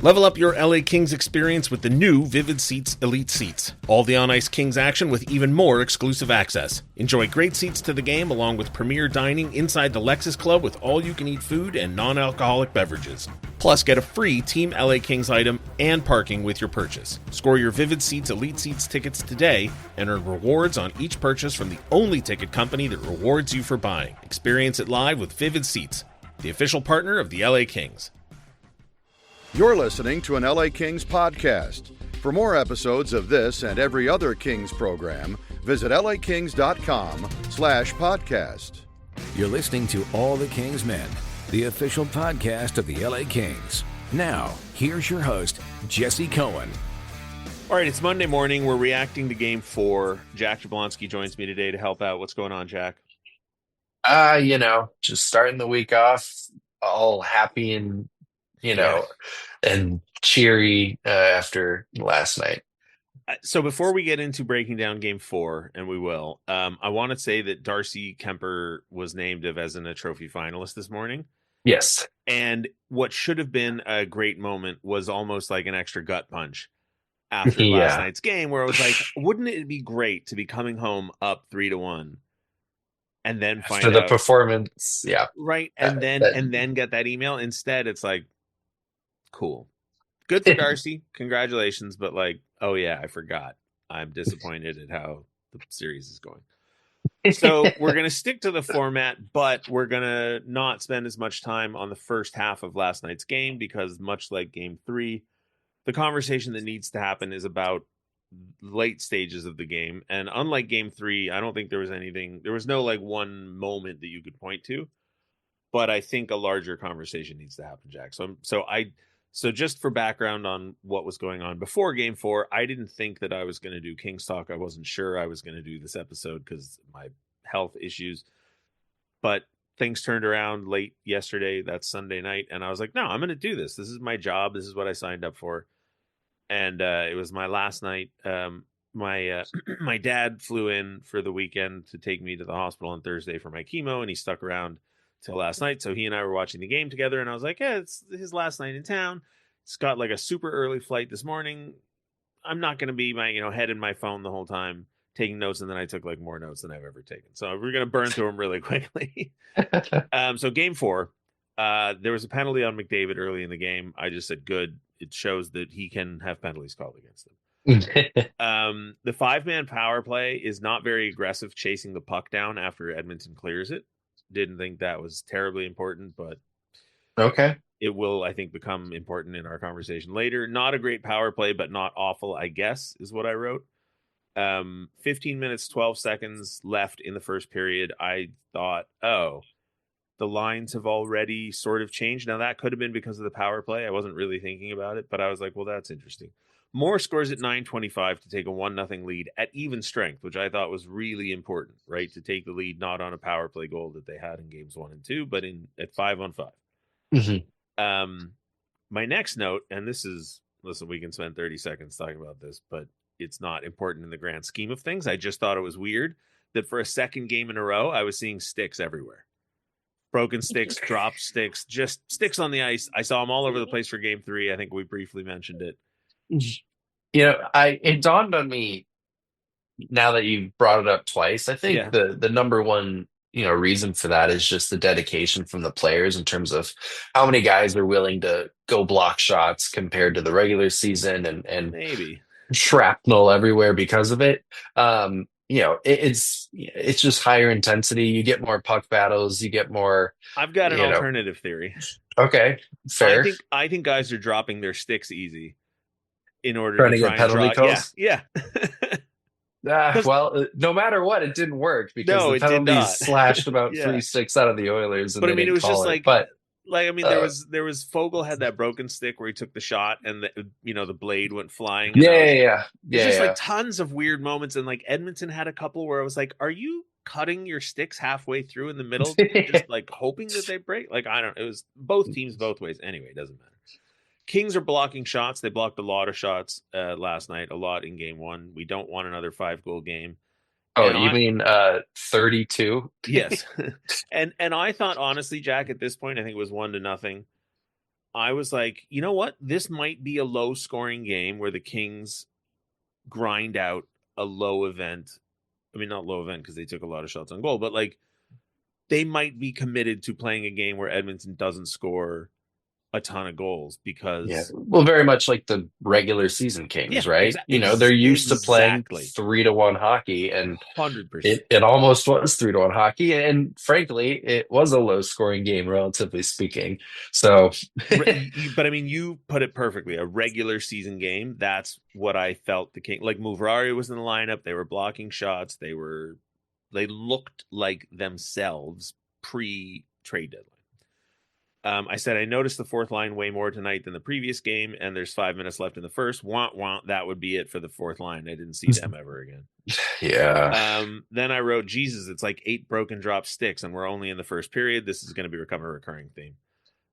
Level up your LA Kings experience with the new Vivid Seats Elite Seats. All the on-ice Kings action with even more exclusive access. Enjoy great seats to the game along with premier dining inside the Lexus Club with all-you-can-eat food and non-alcoholic beverages. Plus, get a free Team LA Kings item and parking with your purchase. Score your Vivid Seats Elite Seats tickets today and earn rewards on each purchase from the only ticket company that rewards you for buying. Experience it live with Vivid Seats, the official partner of the LA Kings. You're listening to an LA Kings podcast. For more episodes of this and every other Kings program, visit lakings.com/podcast. You're listening to All the Kings Men, the official podcast of the LA Kings. Now, here's your host, Jesse Cohen. All right, it's Monday morning. We're reacting to Game 4. Jack Jablonski joins me today to help out. What's going on, Jack? Just starting the week off all happy and and cheery after last night. So before we get into breaking down Game 4, and we will, I want to say that Darcy Kemper was named a Vezina Trophy finalist this morning. Yes. And what should have been a great moment was almost like an extra gut punch after last night's game, where I was like, wouldn't it be great to be coming home up 3-1 and then find after the out, performance, right, and then get that email? Instead, it's like, cool. Good for Darcy. Congratulations. But oh yeah, I forgot. I'm disappointed at how the series is going. So we're going to stick to the format, but we're going to not spend as much time on the first half of last night's game because much like Game 3, the conversation that needs to happen is about late stages of the game. And unlike Game 3, I don't think there was no one moment that you could point to, but I think a larger conversation needs to happen, Jack. So just for background on what was going on before Game 4, I didn't think that I was going to do Kings Talk. I wasn't sure I was going to do this episode because of my health issues. But things turned around late yesterday, that's Sunday night, and I was like, no, I'm going to do this. This is my job. This is what I signed up for. And it was my last night. My dad flew in for the weekend to take me to the hospital on Thursday for my chemo, and he stuck around till last night. So he and I were watching the game together, and I was like, yeah, it's his last night in town. He's got a super early flight this morning. I'm not going to be my head in my phone the whole time taking notes, and then I took more notes than I've ever taken. So we're going to burn through them really quickly. So Game 4, there was a penalty on McDavid early in the game. I just said good. It shows that he can have penalties called against him. The 5-man power play is not very aggressive chasing the puck down after Edmonton clears it. Didn't think that was terribly important, but okay. It will, I think, become important in our conversation later. Not a great power play, but not awful, I guess, is what I wrote. 15 minutes, 12 seconds left in the first period. I thought, the lines have already sort of changed. Now, that could have been because of the power play. I wasn't really thinking about it, but I was like, well, that's interesting. Moore scores at 9:25 to take a 1-0 lead at even strength, which I thought was really important, right? To take the lead not on a power play goal that they had in games 1 and 2, but at 5-on-5. Mm-hmm. My next note, and this is, listen, we can spend 30 seconds talking about this, but it's not important in the grand scheme of things. I just thought it was weird that for a second game in a row, I was seeing sticks everywhere. Broken sticks, dropped sticks, just sticks on the ice. I saw them all over the place for Game 3. I think we briefly mentioned it. It dawned on me now that you've brought it up twice. I think the number one reason for that is just the dedication from the players in terms of how many guys are willing to go block shots compared to the regular season and maybe shrapnel everywhere because of it. It's just higher intensity. You get more puck battles. You get more. I've got an alternative theory. Okay, fair. I think guys are dropping their sticks easy in order trying to get penalty calls. Yeah. Well, no matter what, it didn't work because the penalties slashed about 3 sticks out of the Oilers. And it was just there was Fogel had that broken stick where he took the shot and the blade went flying. There's tons of weird moments, and Edmonton had a couple where I was like, are you cutting your sticks halfway through in the middle, just hoping that they break? I don't. It was both teams both ways. Anyway, it doesn't matter. Kings are blocking shots. They blocked a lot of shots last night, a lot in Game 1. We don't want another 5-goal game. Oh, you mean 32? Yes. and I thought, honestly, Jack, at this point, I think it was 1-0. I was like, you know what? This might be a low scoring game where the Kings grind out a low event. I mean, not low event because they took a lot of shots on goal, but like they might be committed to playing a game where Edmonton doesn't score a ton of goals Yeah. because Well, very much like the regular season Kings, right? They're used to playing exactly 3-1 hockey, and 100%. it almost was 3-1 hockey. And frankly, it was a low scoring game, relatively speaking. So, But I mean, you put it perfectly. A regular season game. That's what I felt the King. Like Muvrari was in the lineup. They were blocking shots. They looked like themselves pre trade deadline. I said I noticed the fourth line way more tonight than the previous game, and there's 5 minutes left in the first. That would be it for the fourth line. I didn't see them ever again. yeah. Then I wrote, Jesus, it's like 8 broken drop sticks, and we're only in the first period. This is going to become a recurring theme.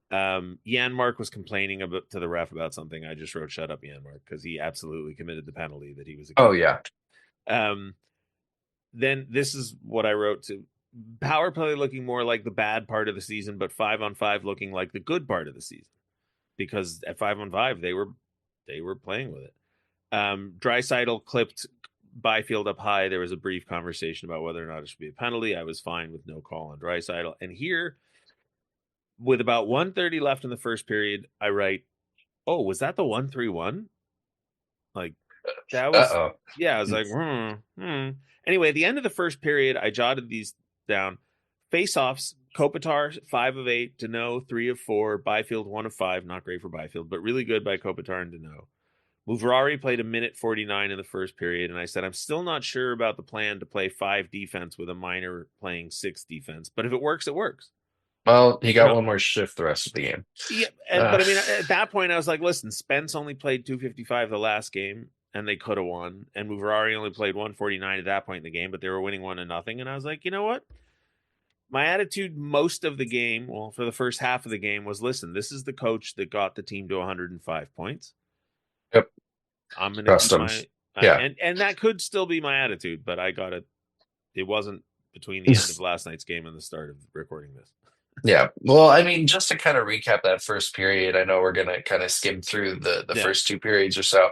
Janmark was complaining to the ref about something. I just wrote, shut up, Janmark, because he absolutely committed the penalty that he was accused Oh, yeah. Then this is what I wrote to power play looking more like the bad part of the season, but 5-on-5 looking like the good part of the season, because at 5-on-5 they were playing with it. Draisaitl clipped Byfield up high. There was a brief conversation about whether or not it should be a penalty. I was fine with no call on Draisaitl. And here, with about 1:30 left in the first period, I write, oh, was that the 1-3-1? Like, that was, Uh-oh. yeah, I was like, Anyway, at the end of the first period, I jotted these down. Face-offs, Kopitar, 5 of 8, Deneau, 3 of 4, Byfield, 1 of 5. Not great for Byfield, but really good by Kopitar and Deneau. Muvrari played a minute 49 in the first period, and I said, I'm still not sure about the plan to play 5 defense with a minor playing 6 defense, but if it works, it works. Well, he got one more shift the rest of the game. Yeah, but I mean, at that point, I was like, listen, Spence only played 255 the last game, and they could have won. And Muvrari only played 149 at that point in the game, but they were winning 1-0. And I was like, you know what? My attitude most of the game, well, for the first half of the game, was, listen, this is the coach that got the team to 105 points. Yep. I'm going to keep my... yeah. And that could still be my attitude, but I got it. It wasn't between the end of last night's game and the start of recording this. Yeah. Well, I mean, just to kind of recap that first period, I know we're going to kind of skim through the first 2 periods or so.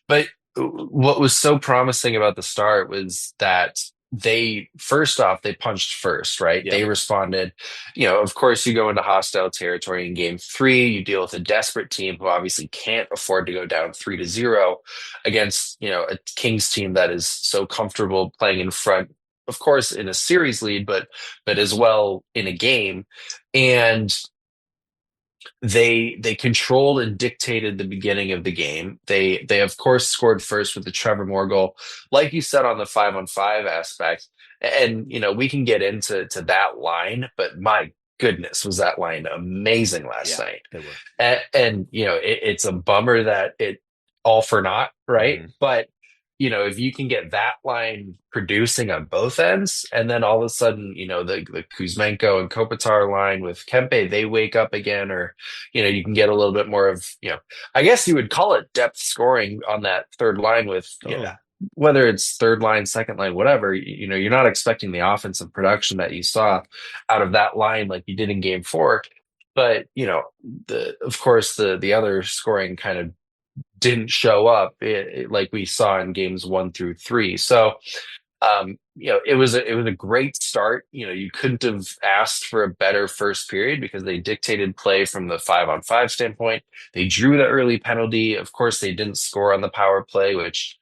But what was so promising about the start was that they punched first, right? Yeah. They responded. Of course, you go into hostile territory in game 3, you deal with a desperate team who obviously can't afford to go down 3-0 against, a Kings team that is so comfortable playing in front, of course, in a series lead, but as well in a game. And they controlled and dictated the beginning of the game. They of course scored first with the Trevor Moore goal, like you said, on the 5-on-5 aspect. And we can get into that line, but my goodness, was that line amazing last night. They were. And it's a bummer that it all for naught, right? Mm-hmm. But if you can get that line producing on both ends, and then all of a sudden, the Kuzmenko and Kopitar line with Kempe, they wake up again, or, you can get a little bit more of, I guess you would call it depth scoring on that third line with, whether it's third line, second line, whatever, you're not expecting the offensive production that you saw out of that line like you did in game 4. But, of course, the other scoring kind of didn't show up like we saw in games 1 through 3. So, it was a great start. You couldn't have asked for a better first period because they dictated play from the 5-on-5 standpoint. They drew the early penalty. Of course, they didn't score on the power play, which,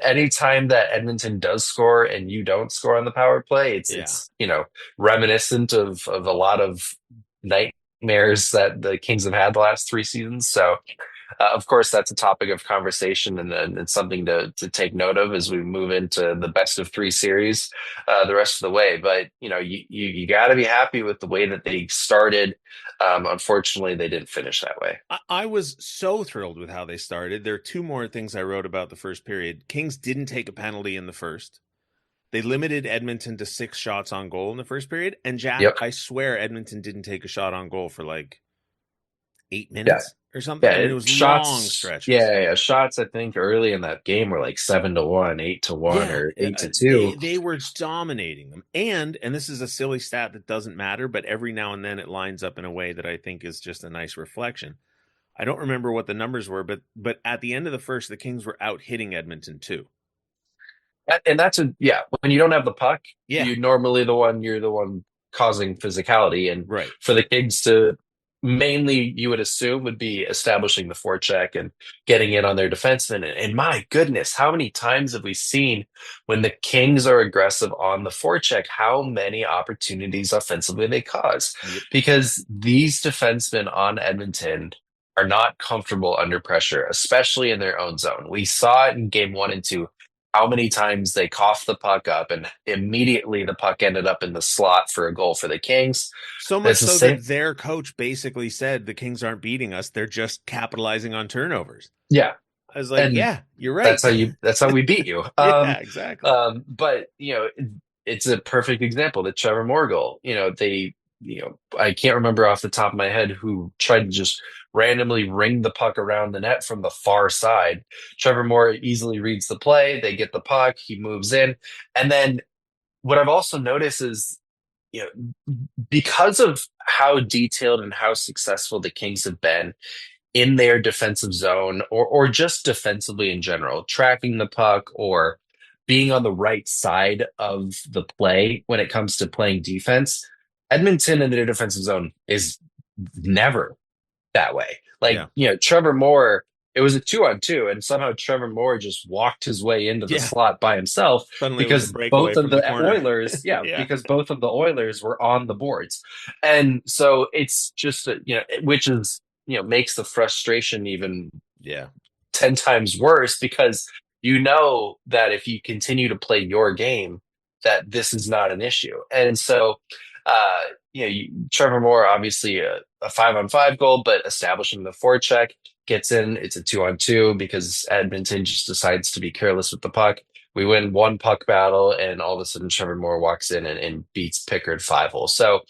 anytime that Edmonton does score and you don't score on the power play, it's reminiscent of a lot of nightmares that the Kings have had the last 3 seasons. So, of course, that's a topic of conversation, and it's something to take note of as we move into the best of 3 series the rest of the way. But, you got to be happy with the way that they started. Unfortunately, they didn't finish that way. I was so thrilled with how they started. There are 2 more things I wrote about the first period. Kings didn't take a penalty in the first. They limited Edmonton to 6 shots on goal in the first period. And Jack, I swear Edmonton didn't take a shot on goal for like 8 minutes. or something. I mean, it Yeah, was long shots. stretches. Yeah, shots. I think early in that game were like 7-1, 8-1, Yeah, or 8-2. they were dominating them. And this is a silly stat that doesn't matter, but every now and then it lines up in a way that I think is just a nice reflection. I don't remember what the numbers were, but at the end of the first, the Kings were out hitting Edmonton too. And that's when you don't have the puck, Yeah, you're the one causing physicality. And right. for the Kings to mainly, you would assume, would be establishing the forecheck and getting in on their defensemen. And my goodness, how many times have we seen when the Kings are aggressive on the forecheck, how many opportunities offensively they cause? Yep. Because these defensemen on Edmonton are not comfortable under pressure, especially in their own zone. We saw it in game 1 and 2, how many times they coughed the puck up and immediately the puck ended up in the slot for a goal for the Kings. So much so that their coach basically said the Kings aren't beating us. They're just capitalizing on turnovers. Yeah. I was like, yeah, you're right. That's how we beat you. Yeah, exactly. But it's a perfect example, the Trevor Moore goal. I can't remember off the top of my head who tried to just randomly ring the puck around the net from the far side. Trevor Moore easily reads the play. They get the puck. He moves in. And then what I've also noticed is, because of how detailed and how successful the Kings have been in their defensive zone, or just defensively in general, tracking the puck or being on the right side of the play when it comes to playing defense, Edmonton in their defensive zone is never that way. Trevor Moore, it was a 2-on-2, and somehow Trevor Moore just walked his way into the slot by himself. Suddenly because both of the Oilers, yeah, because both of the Oilers were on the boards. And so it's just, which is, makes the frustration even 10 times worse, because that if you continue to play your game, that this is not an issue. And so, Trevor Moore, obviously a 5-on-5 goal, but establishing the forecheck, gets in. It's a 2-on-2 because Edmonton just decides to be careless with the puck. We win one puck battle, and all of a sudden Trevor Moore walks in and beats Pickard 5-0. So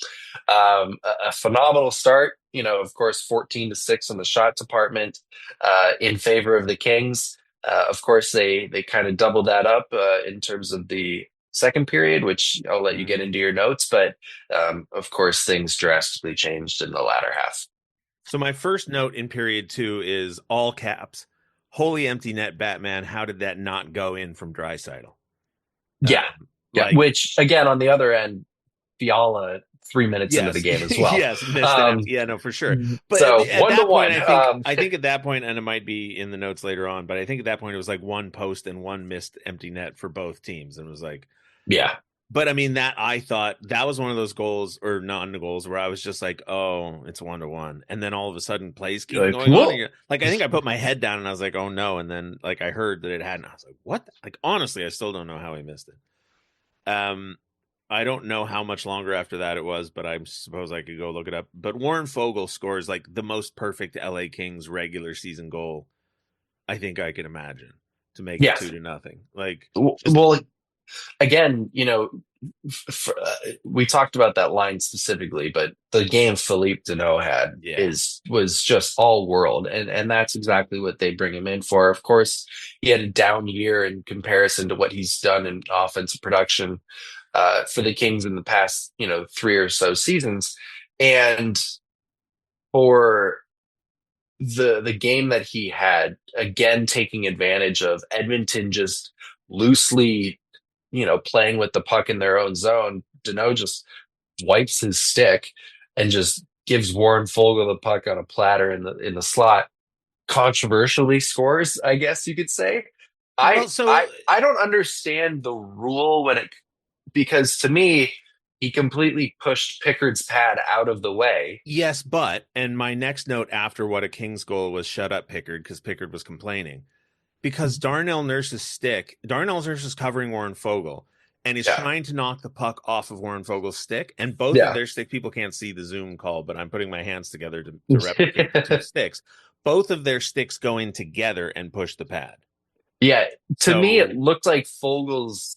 a phenomenal start. Of course, 14-6 on the shot department in favor of the Kings. Of course, they kind of doubled that up in terms of the second period, which I'll let you get into your notes. But of course, things drastically changed in the latter half. So my first note in period 2 is all caps. Holy empty net, Batman. How did that not go in from Draisaitl? Yeah. Which, again, on the other end, Fiala 3 minutes into the game as well. Yes, missed it. Yeah, no, for sure. But so at that 1-1. point, I think at that point, and it might be in the notes later on, but I think at that point it was like one post and one missed empty net for both teams, and it was like, yeah. But I mean, that I thought that was one of those goals or non-goals where I was just like, oh, it's 1-1. And then all of a sudden plays keep going on. Like, I think I put my head down and I was like, oh no. And then like I heard that it hadn't. I was like, what? Like, honestly, I still don't know how he missed it. I don't know how much longer after that it was, but I suppose I could go look it up. But Warren Fogle scores like the most perfect LA Kings regular season goal I think I can imagine to make it 2-0. Like, again, we talked about that line specifically, but the game Philippe Deneau had was just all world, and that's exactly what they bring him in for. Of course, he had a down year in comparison to what he's done in offensive production for the Kings in the past, 3 or so seasons, and for the game that he had, again taking advantage of Edmonton just loosely playing with the puck in their own zone, Deneau just wipes his stick and just gives Warren Fogle the puck on a platter in the slot. Controversially scores, I guess you could say. I don't understand the rule because to me, he completely pushed Pickard's pad out of the way. Yes, and my next note after what a King's goal was shut up Pickard because Pickard was complaining. Because Darnell Nurse's Nurse is covering Warren Fogle and he's trying to knock the puck off of Warren Fogle's stick. And both of their stick, people can't see the Zoom call, but I'm putting my hands together to replicate the two sticks. Both of their sticks go in together and push the pad. Yeah. To me, it looked like Fogle's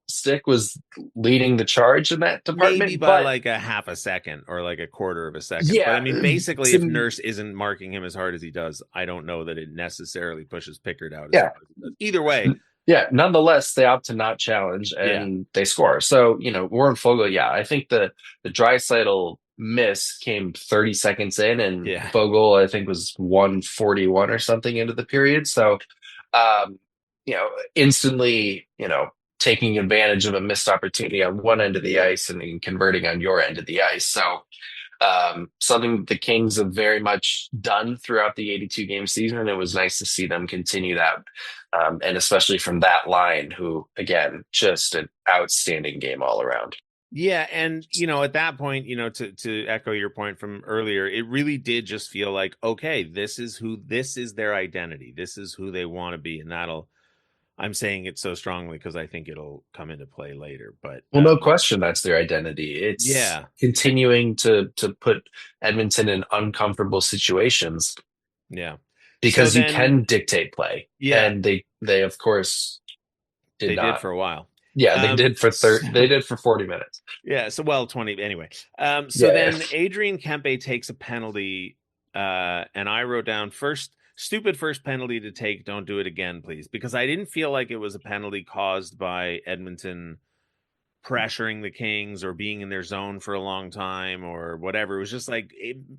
stick was leading the charge in that maybe department, by but like a half a second or like a quarter of a second. But I yeah, mean, basically, if to, Nurse isn't marking him as hard as he does, I don't know that it necessarily pushes Pickard out as yeah, far as it does. Either way, yeah. Nonetheless, they opt to not challenge yeah, and they score. So Warren Fogle, yeah, I think the Draisaitl miss came 30 seconds in, and yeah, Fogle I think was 141 or something into the period. So, um, instantly, taking advantage of a missed opportunity on one end of the ice and then converting on your end of the ice. So something the Kings have very much done throughout the 82 game season. And it was nice to see them continue that. And especially from that line, who, again, just an outstanding game all around. yeah. And, at that point, to echo your point from earlier, it really did just feel like, okay, this is their identity. This is who they want to be. And I'm saying it so strongly because I think it'll come into play later. But Well, no question that's their identity. It's yeah, continuing to put Edmonton in uncomfortable situations yeah. So because you then, can dictate play. yeah, And they of course did they did not. for a while. Yeah, they did for they did for 40 minutes. Yeah, so 20 anyway. So Yeah, then Adrian Kempe takes a penalty, and I wrote down stupid first penalty to take, don't do it again, please. Because I didn't feel like it was a penalty caused by Edmonton pressuring the Kings or being in their zone for a long time or whatever. It was just like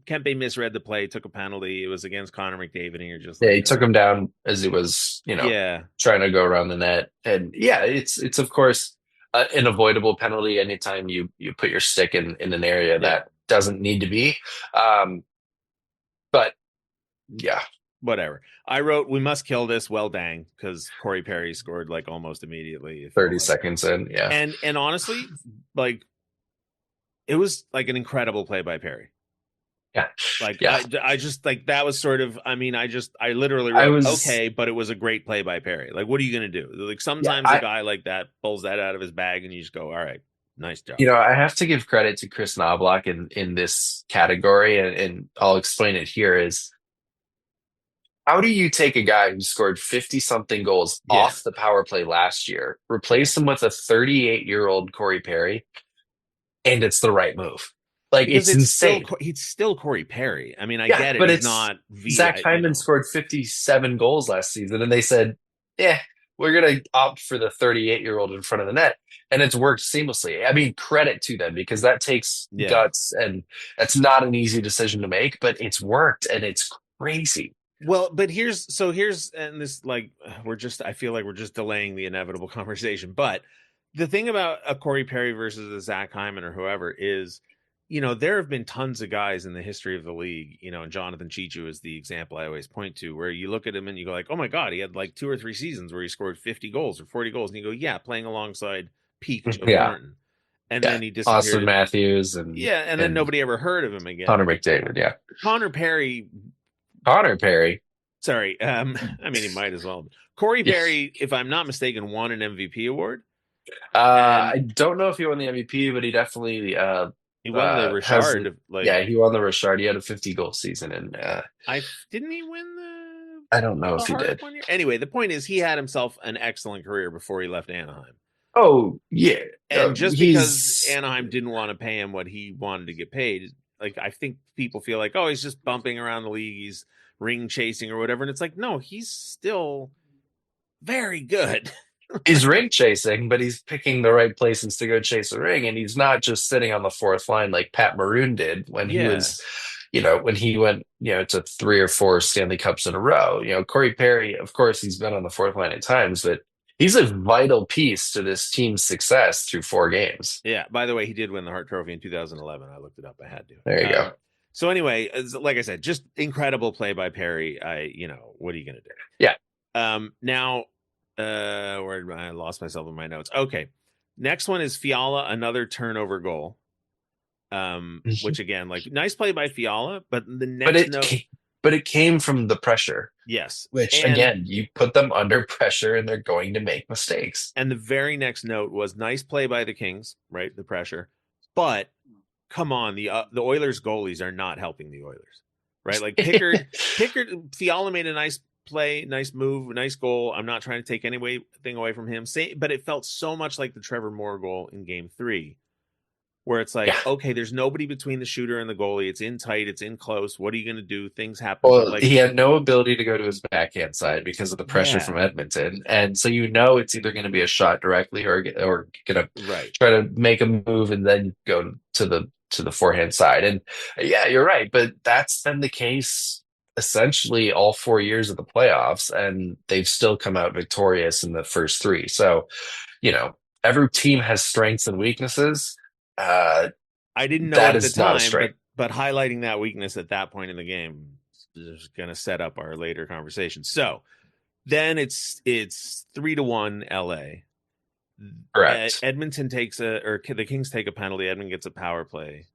Kempe misread the play, took a penalty. It was against Connor McDavid, and you're just yeah, like, he took him down as he was, yeah, trying to go around the net. And yeah, it's of course an avoidable penalty anytime you put your stick in an area yeah, that doesn't need to be. But yeah, whatever. I wrote, we must kill this. Well, dang, because Corey Perry scored like almost immediately. 30 seconds in, yeah. And honestly, like, it was like an incredible play by Perry. Yeah. Like, yeah. I just like, that was sort of, I mean, I literally wrote, okay, but it was a great play by Perry. Like, what are you going to do? Like, sometimes a guy like that pulls that out of his bag and you just go, all right, nice job. I have to give credit to Chris Knobloch in this category, and I'll explain it here is, how do you take a guy who scored 50 something goals off the power play last year, replace him with a 38-year-old Corey Perry, and it's the right move? Like, because it's insane. He's still Corey Perry. I mean, I get it. But he's not Zach Hyman scored 57 goals last season, and they said, yeah, we're going to opt for the 38-year-old in front of the net. And it's worked seamlessly. I mean, credit to them, because that takes guts, and that's not an easy decision to make, but it's worked, and it's crazy. Well, but here's and this, like, I feel like we're just delaying the inevitable conversation. But the thing about a Corey Perry versus a Zach Hyman or whoever is, there have been tons of guys in the history of the league, and Jonathan Chichu is the example I always point to, where you look at him and you go like, oh my God, he had like 2 or 3 seasons where he scored 50 goals or 40 goals. And you go, yeah, playing alongside peak Joe Thornton. And then he disappeared. Austin Matthews. And then nobody ever heard of him again. Connor McDavid, yeah. Connor Perry. Sorry. I mean, he might as well. Corey Perry, if I'm not mistaken, won an MVP award. I don't know if he won the MVP, but he definitely he won the Richard. He won the Richard. He had a 50-goal season, and didn't he win the? I don't know if he did. Anyway, the point is, he had himself an excellent career before he left Anaheim. Oh yeah, and just because Anaheim didn't want to pay him what he wanted to get paid, like, I think people feel like, oh, he's just bumping around the league, he's ring chasing or whatever, and it's like, no, he's still very good. He's ring chasing, but he's picking the right places to go chase a ring, and he's not just sitting on the fourth line like Pat Maroon did when he was, when he went, to 3 or 4 Stanley Cups in a row. Corey Perry, of course, he's been on the fourth line at times, but he's a vital piece to this team's success through 4 games. Yeah. By the way, he did win the Hart Trophy in 2011. I looked it up. I had to. There you go. So anyway, like I said, just incredible play by Perry. What are you going to do? Yeah. Now, where I lost myself in my notes. Okay. Next one is Fiala, another turnover goal. Which again, like, nice play by Fiala, but the next but it came from the pressure. Yes. Which, again, you put them under pressure and they're going to make mistakes. And the very next note was nice play by the Kings, right? The pressure. But come on, the Oilers goalies are not helping the Oilers, right? Like Pickard, Fiala made a nice play, nice move, nice goal. I'm not trying to take anything away from him. But it felt so much like the Trevor Moore goal in Game 3, where it's like, okay, there's nobody between the shooter and the goalie. It's in tight. It's in close. What are you going to do? Things happen. Well, But like, he had no ability to go to his backhand side because of the pressure from Edmonton, and so it's either going to be a shot directly or going to try to make a move and then go to the forehand side. And yeah, you're right, but that's been the case essentially all 4 years of the playoffs, and they've still come out victorious in the first three. So, every team has strengths and weaknesses. I didn't know it at the time, but highlighting that weakness at that point in the game is going to set up our later conversation. So then it's 3-1 LA. Correct. Edmonton the Kings take a penalty. Edmonton gets a power play.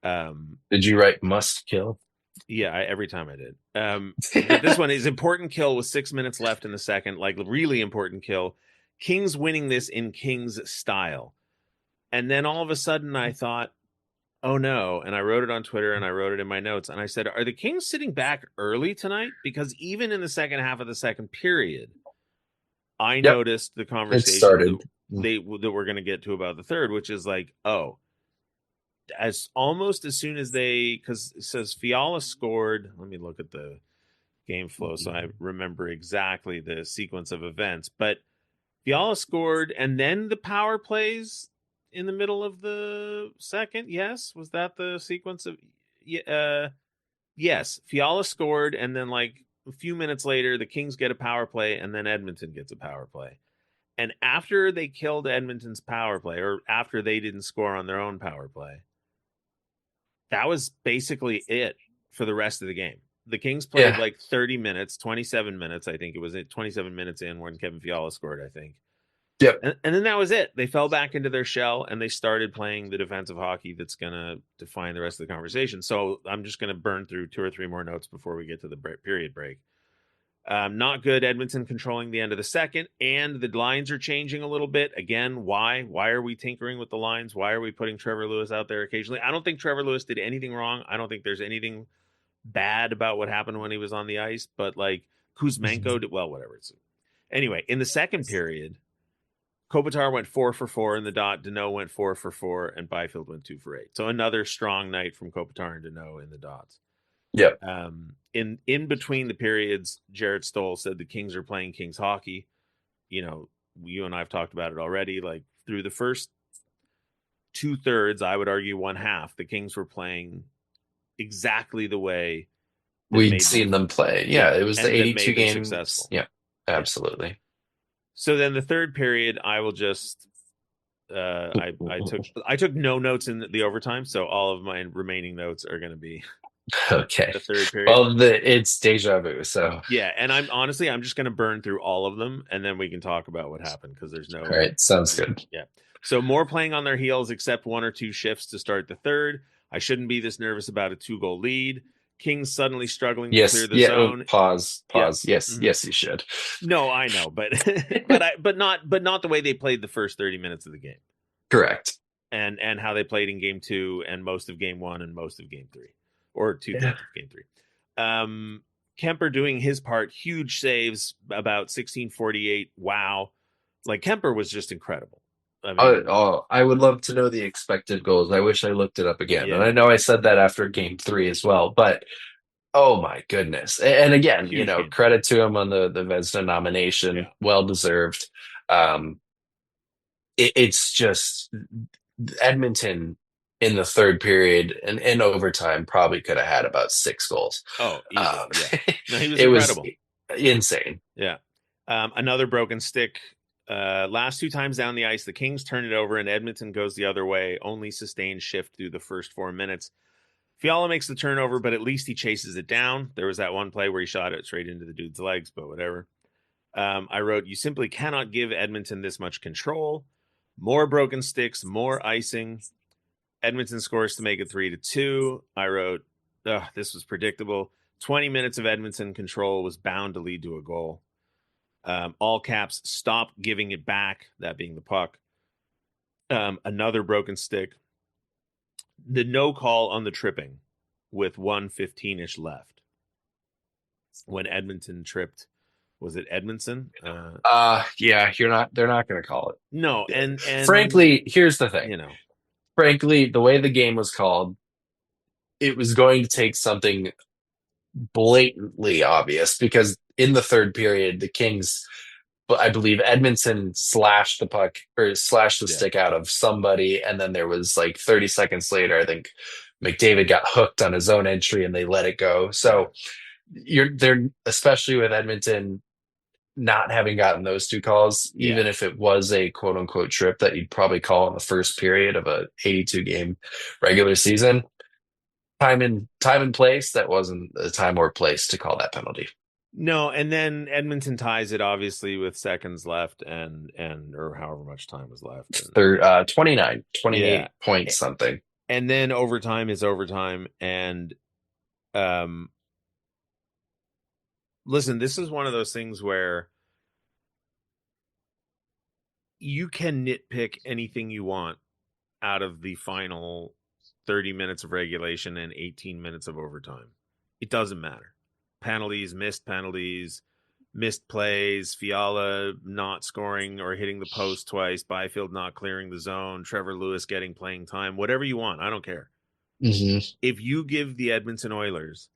Did you write must kill? Yeah, every time I did. But this one is important kill with 6 minutes left in the second, like really important kill. Kings winning this in Kings style. And then all of a sudden I thought, oh no. And I wrote it on Twitter and I wrote it in my notes. And I said, are the Kings sitting back early tonight? Because even in the second half of the second period, I noticed the conversation that we're going to get to about the third, which is like, almost as soon as because it says Fiala scored. Let me look at the game flow so I remember exactly the sequence of events. But Fiala scored, and then the power plays in the middle of the second. Yes, was that the sequence of? Yes, Fiala scored, and then like a few minutes later, the Kings get a power play, and then Edmonton gets a power play. And after they killed Edmonton's power play, or after they didn't score on their own power play, that was basically it for the rest of the game. The Kings played like 30 minutes, 27 minutes. I think it was 27 minutes in when Kevin Fiala scored, I think. Yep. And then that was it. They fell back into their shell and they started playing the defensive hockey that's going to define the rest of the conversation. So I'm just going to burn through 2 or 3 more notes before we get to the period break. Not good. Edmonton controlling the end of the second, and the lines are changing a little bit. Again, why? Why are we tinkering with the lines? Why are we putting Trevor Lewis out there occasionally? I don't think Trevor Lewis did anything wrong. I don't think there's anything bad about what happened when he was on the ice, but like Kuzmenko did, well, whatever. Anyway, in the second period, Kopitar went 4 for 4 in the dot. Deneau went 4 for 4, and Byfield went 2 for 8. So another strong night from Kopitar and Deneau in the dots. Yep. In between the periods, Jarrett Stoll said the Kings are playing Kings hockey. You and I have talked about it already. Like through the first 2/3, I would argue 1/2, the Kings were playing exactly the way we'd seen them play. Yeah, it was the 82 games. Successful. Yeah, absolutely. Yeah. So then the third period, I will just I took no notes in the overtime, so all of my remaining notes are going to be okay. The third period. Well, it's deja vu. So yeah, and I'm just going to burn through all of them, and then we can talk about what happened because there's no. All right, sounds good. Yeah. So more playing on their heels, except 1 or 2 shifts to start the third. I shouldn't be this nervous about a 2-goal lead. Kings suddenly struggling to clear the zone. Pause. Yeah. Yes, you should. No, I know, but but not the way they played the first 30 minutes of the game. Correct. And how they played in game 2 and most of game 1 and most of game 3, or 2/3 of game 3. Kemper doing his part, huge saves, about 16:48. Wow, like Kemper was just incredible. I mean, I would love to know the expected goals. I wish I looked it up again. Yeah. And I know I said that after game 3 as well, but oh my goodness. And again, credit to him on the Vezina nomination. Yeah. Well deserved. It's just Edmonton in the third period and in overtime probably could have had about 6 goals. Oh, easily. Yeah. No, he was incredible. Was insane. Yeah. Another broken stick. Last 2 times down the ice, the Kings turn it over and Edmonton goes the other way. Only sustained shift through the first 4 minutes. Fiala makes the turnover, but at least he chases it down. There was that one play where he shot it straight into the dude's legs, but whatever. I wrote, you simply cannot give Edmonton this much control. More broken sticks, more icing. Edmonton scores to make it 3-2. I wrote, this was predictable. 20 minutes of Edmonton control was bound to lead to a goal. All caps, stop giving it back, that being the puck. Another broken stick. The no call on the tripping with 1:15-ish left. when Edmonton tripped. Was it Edmondson? Yeah, they're not going to call it. No, and frankly, here's the thing. You know, frankly, the way the game was called, it was going to take something blatantly obvious, because in the third period, the Kings, but I believe Edmondson slashed the puck or slashed the stick out of somebody, and then there was like 30 seconds later, I think McDavid got hooked on his own entry and they let it go. So they're, especially with Edmonton not having gotten those two calls, even if it was a quote unquote trip that you'd probably call in the first period of a 82 game regular season, time and place, that wasn't a time or place to call that penalty. No, and then Edmonton ties it obviously with seconds left and or however much time was left. And, 28 points something. And then overtime is overtime. And listen, this is one of those things where you can nitpick anything you want out of the final 30 minutes of regulation and 18 minutes of overtime. It doesn't matter. Penalties, missed plays, Fiala not scoring or hitting the post twice, Byfield not clearing the zone, Trevor Lewis getting playing time, whatever you want. I don't care. Mm-hmm. If you give the Edmonton Oilers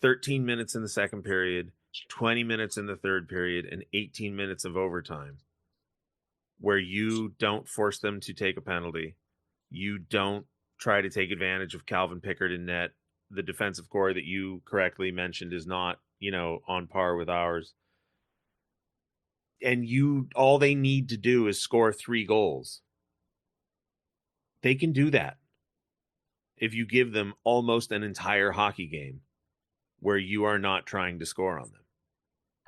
13 minutes in the second period, 20 minutes in the third period, and 18 minutes of overtime, where you don't force them to take a penalty, you don't try to take advantage of Calvin Pickard in net, the defensive core that you correctly mentioned is not, on par with ours. And all they need to do is score 3 goals. They can do that if you give them almost an entire hockey game where you are not trying to score on them.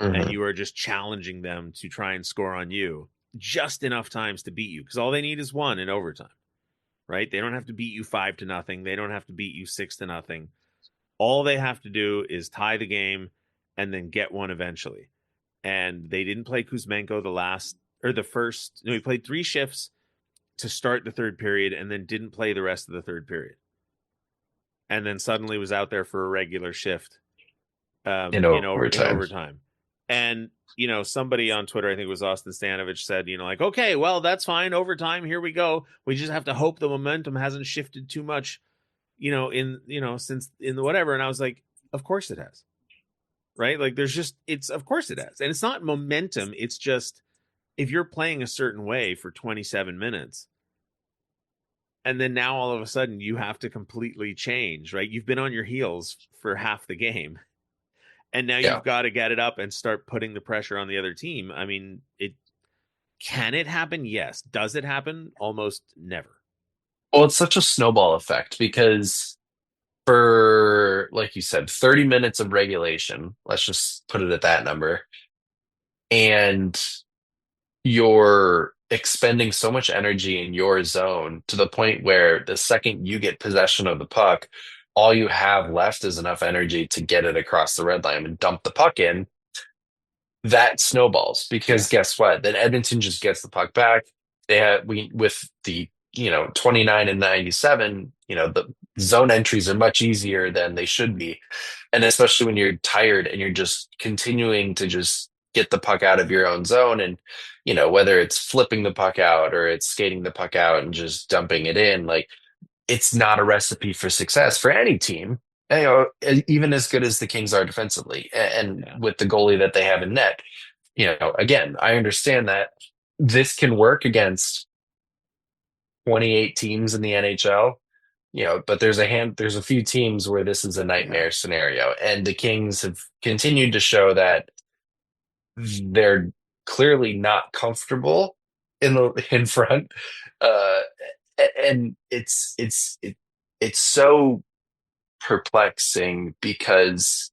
Mm-hmm. And you are just challenging them to try and score on you just enough times to beat you, because all they need is 1 in overtime. Right? They don't have to beat you 5-0. They don't have to beat you 6-0. All they have to do is tie the game and then get one eventually. And they didn't play Kuzmenko he played 3 shifts to start the third period and then didn't play the rest of the third period. And then suddenly was out there for a regular shift in overtime. And, somebody on Twitter, I think it was Austin Stanovich, said, okay, well, that's fine. Overtime, here we go. We just have to hope the momentum hasn't shifted too much, since in the whatever. And I was like, of course it has. Right? Like of course it has. And it's not momentum. It's just, if you're playing a certain way for 27 minutes, and then now all of a sudden you have to completely change, right? You've been on your heels for half the game. And now you've got to get it up and start putting the pressure on the other team. I mean, can it happen? Yes. Does it happen? Almost never. Well, it's such a snowball effect, because for, like you said, 30 minutes of regulation, let's just put it at that number, and you're expending so much energy in your zone to the point where the second you get possession of the puck, all you have left is enough energy to get it across the red line and dump the puck in. That snowballs, because guess what? Then Edmonton just gets the puck back. With the 29 and 97, the zone entries are much easier than they should be, and especially when you're tired and you're just continuing to just get the puck out of your own zone, and whether it's flipping the puck out or it's skating the puck out and just dumping it in, like, it's not a recipe for success for any team, even as good as the Kings are defensively, and with the goalie that they have in net. Again, I understand that this can work against 28 teams in the NHL, but there's a few teams where this is a nightmare scenario, and the Kings have continued to show that they're clearly not comfortable in front. And it's so perplexing, because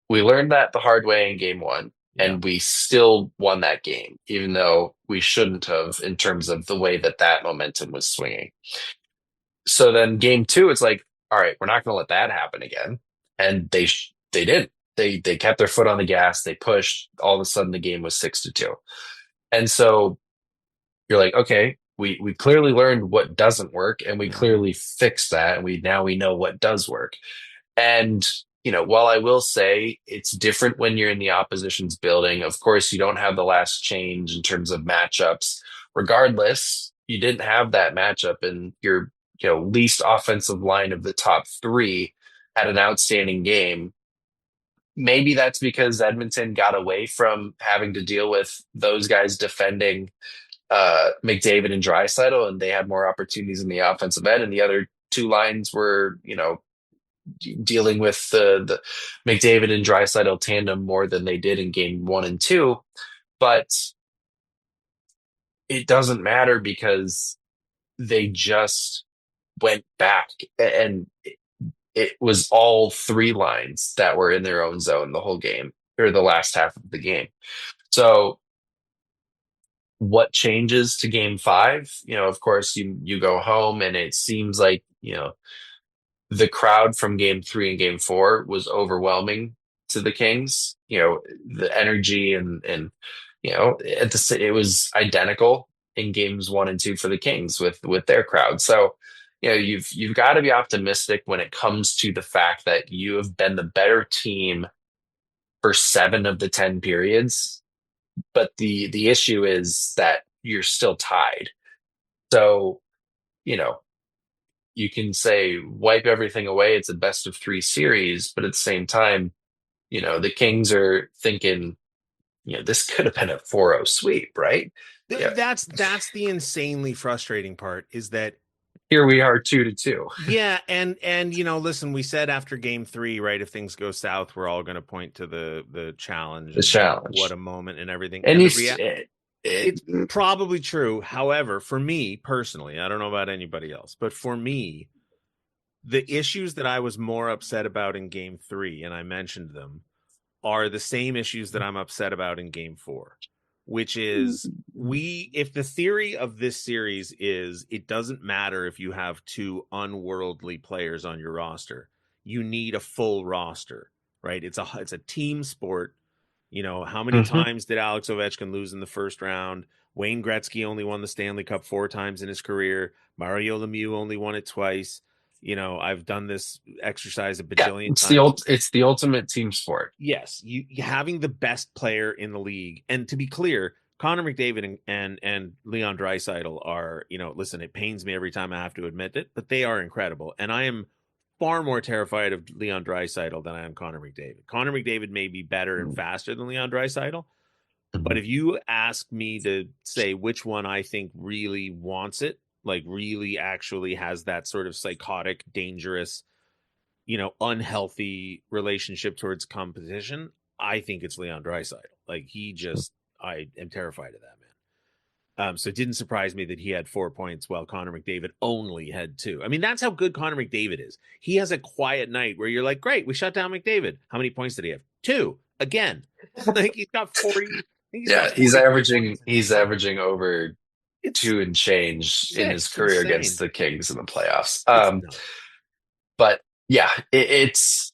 we learned that the hard way in game 1, and we still won that game, even though we shouldn't have, in terms of the way that momentum was swinging. So then game 2, it's like, all right, we're not going to let that happen again. And they did. They kept their foot on the gas. They pushed. All of a sudden, the game was 6-2. And so you're like, okay, we clearly learned what doesn't work, and we clearly fixed that, and we know what does work. And while I will say it's different when you're in the opposition's building, of course, you don't have the last change in terms of matchups. Regardless, you didn't have that matchup, and your least offensive line of the top three had an outstanding game. Maybe that's because Edmonton got away from having to deal with those guys defending McDavid and Draisaitl, and they had more opportunities in the offensive end, and the other two lines were, dealing with the McDavid and Draisaitl tandem more than they did in game 1 and 2. But it doesn't matter because they just went back, and it was all three lines that were in their own zone the whole game, or the last half of the game. So what changes to game 5? Of course, you go home, and it seems like, the crowd from game 3 and game 4 was overwhelming to the Kings. The energy and it was identical in games 1 and 2 for the Kings with their crowd. So, you've got to be optimistic when it comes to the fact that you have been the better team for 7 of the 10 periods. But the issue is that you're still tied. So, you can say wipe everything away. It's a best of 3 series, but at the same time, the Kings are thinking, this could have been a 4-0 sweep, right? That's the insanely frustrating part, is that here we are 2-2. Yeah, and listen, we said after game 3, right, if things go south, we're all going to point to the challenge. The challenge. What a moment and everything. And it's probably true. However, for me personally, I don't know about anybody else, but for me, the issues that I was more upset about in game 3, and I mentioned them, are the same issues that I'm upset about in game 4, which is if the theory of this series is it doesn't matter if you have 2 unworldly players on your roster, you need a full roster, right? It's a team sport. How many times did Alex Ovechkin lose in the first round? Wayne Gretzky only won the Stanley Cup 4 times in his career. Mario Lemieux only won it twice. I've done this exercise a bajillion times. It's the ultimate team sport. Yes, you having the best player in the league. And to be clear, Connor McDavid and Leon Draisaitl are, listen, it pains me every time I have to admit it, but they are incredible. And I am far more terrified of Leon Draisaitl than I am Connor McDavid. Connor McDavid may be better and faster than Leon Draisaitl, but if you ask me to say which one I think really wants it, like really actually has that sort of psychotic, dangerous, unhealthy relationship towards competition, I think it's Leon Draisaitl. Like I am terrified of that man. So it didn't surprise me that he had 4 points while Connor McDavid only had 2. I mean, that's how good Connor McDavid is. He has a quiet night where you're like, great, we shut down McDavid. How many points did he have? 2 again. Like he's got 40. He's averaging over 2 and change in his career against the Kings in the playoffs. But yeah, it's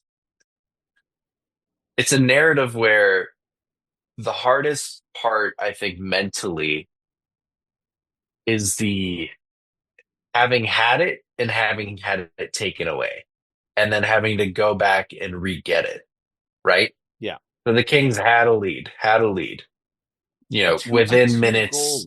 a narrative where the hardest part, I think, mentally is the having had it and having had it taken away, and then having to go back and re-get it, right? Yeah. So the Kings had a lead, within minutes,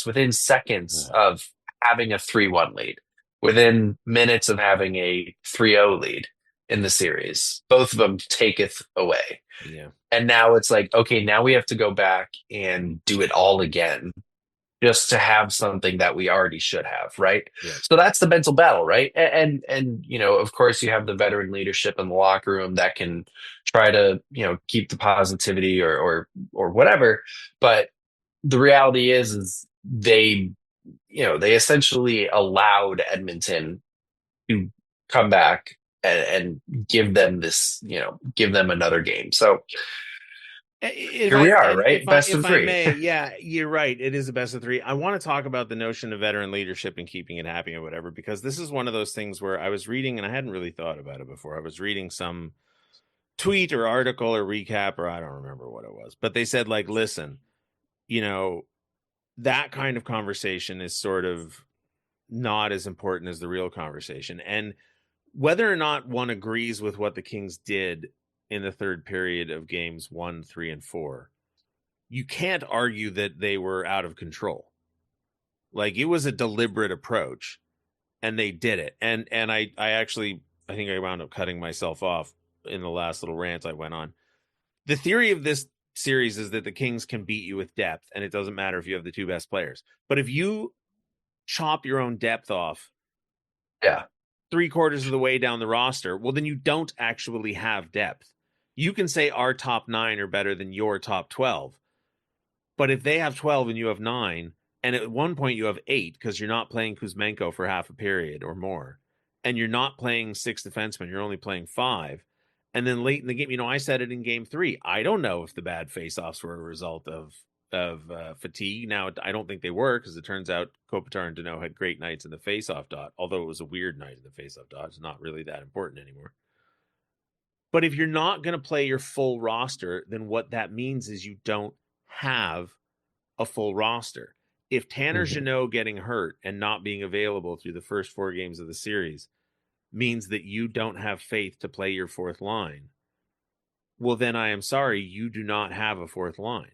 within seconds of having a 3-1 lead, within minutes of having a 3-0 lead in the series. Both of them taketh away. Yeah. And now it's like, okay, now we have to go back and do it all again just to have something that we already should have, right? Yeah. So that's the mental battle, right? And of course you have the veteran leadership in the locker room that can try to, keep the positivity or whatever. But the reality is they essentially allowed Edmonton to come back and give them give them another game. So here we are, right? Best of 3. Yeah, you're right. It is a best of 3. I want to talk about the notion of veteran leadership and keeping it happy or whatever, because this is one of those things where I was reading, and I hadn't really thought about it before. I was reading some tweet or article or recap, or I don't remember what it was, but they said, like, listen, that kind of conversation is sort of not as important as the real conversation. And whether or not one agrees with what the Kings did in the third period of games 1, 3, and 4, you can't argue that they were out of control. Like, it was a deliberate approach, and they did it. And I think I wound up cutting myself off in the last little rant I went on. The theory of this series is that the Kings can beat you with depth, and it doesn't matter if you have the two best players. But if you chop your own depth off, 3/4 of the way down the roster, well, then you don't actually have depth. You can say our top 9 are better than your top 12. But if they have 12 and you have 9, and at one point you have 8 because you're not playing Kuzmenko for half a period or more, and you're not playing 6 defensemen, you're only playing 5. And then late in the game, I said it in game 3. I don't know if the bad faceoffs were a result of fatigue. Now, I don't think they were, because it turns out Kopitar and Danault had great nights in the faceoff dot, although it was a weird night in the faceoff dot. It's not really that important anymore. But if you're not going to play your full roster, then what that means is you don't have a full roster. If Tanner Jeannot getting hurt and not being available through the first 4 games of the series means that you don't have faith to play your fourth line, well, then I am sorry, you do not have a fourth line.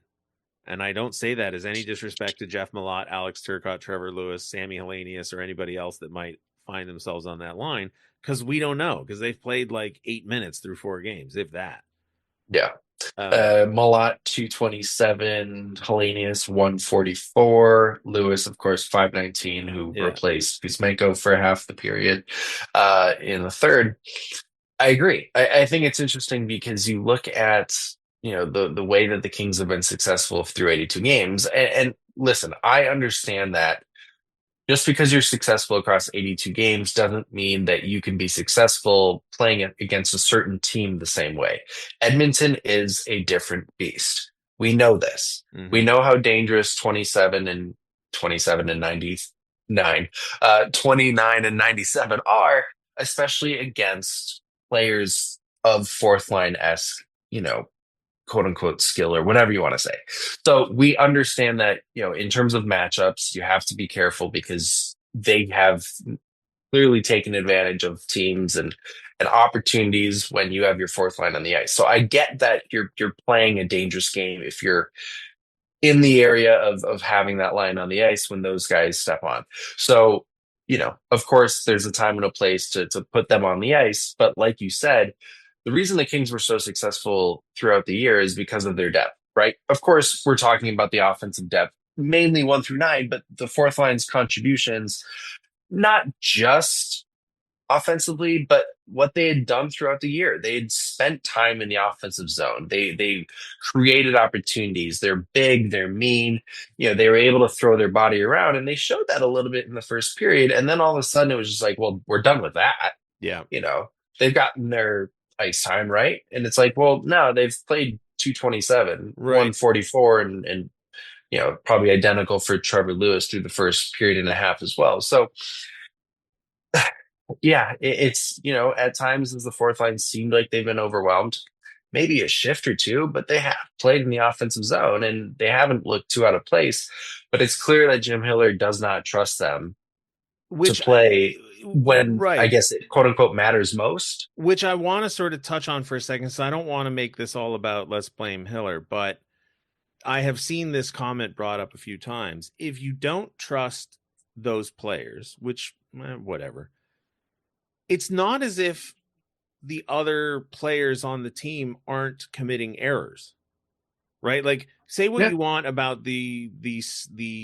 And I don't say that as any disrespect to Jeff Malott, Alex Turcotte, Trevor Lewis, Sammy Helenius, or anybody else that might find themselves on that line, because we don't know, because they've played like 8 minutes through 4 games, if that. Yeah. Malott 227, Helenius 144, Lewis, of course, 519, who replaced Kuzmenko for half the period in the third. I agree. I think it's interesting because you look at the way that the Kings have been successful through 82 games, and listen, I understand that just because you're successful across 82 games doesn't mean that you can be successful playing against a certain team the same way. Edmonton is a different beast. We know this. We know how dangerous 27 and 99, 29 and 97 are, especially against players of fourth line-esque, quote unquote skill, or whatever you want to say. So we understand that, in terms of matchups, you have to be careful because they have clearly taken advantage of teams and opportunities when you have your fourth line on the ice. So I get that you're playing a dangerous game if you're in the area of having that line on the ice when those guys step on. So, of course, there's a time and a place to put them on the ice. But like you said, the reason the Kings were so successful throughout the year is because of their depth, right? Of course, we're talking about the offensive depth, mainly 1 through 9, but the fourth line's contributions, not just offensively, but what they had done throughout the year. They had spent time in the offensive zone. They created opportunities. They're big, they're mean. They were able to throw their body around, and they showed that a little bit in the first period. And then all of a sudden it was just like, well, we're done with that. Yeah. They've gotten their ice time, right? And it's like, well, no, they've played 227, 144, and probably identical for Trevor Lewis through the first period and a half as well. So yeah, it's at times as the fourth line seemed like they've been overwhelmed, maybe a shift or two, but they have played in the offensive zone and they haven't looked too out of place. But it's clear that Jim Hiller does not trust them to play when, I guess, it quote unquote matters most. Which I want to sort of touch on for a second. So I don't want to make this all about let's blame Hiller, but I have seen this comment brought up a few times. If you don't trust those players, which whatever, it's not as if the other players on the team aren't committing errors, right? Like, say what you want about the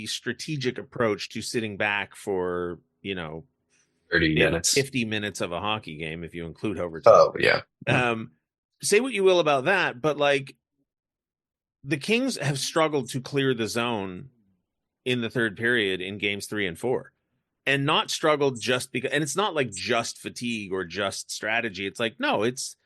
strategic approach to sitting back for 30 minutes, 50 minutes of a hockey game, if you include overtime. Oh, yeah. Say what you will about that, but like, the Kings have struggled to clear the zone in the third period in games 3 and 4, and not struggled just because, and it's not like just fatigue or just strategy. It's like, no, it's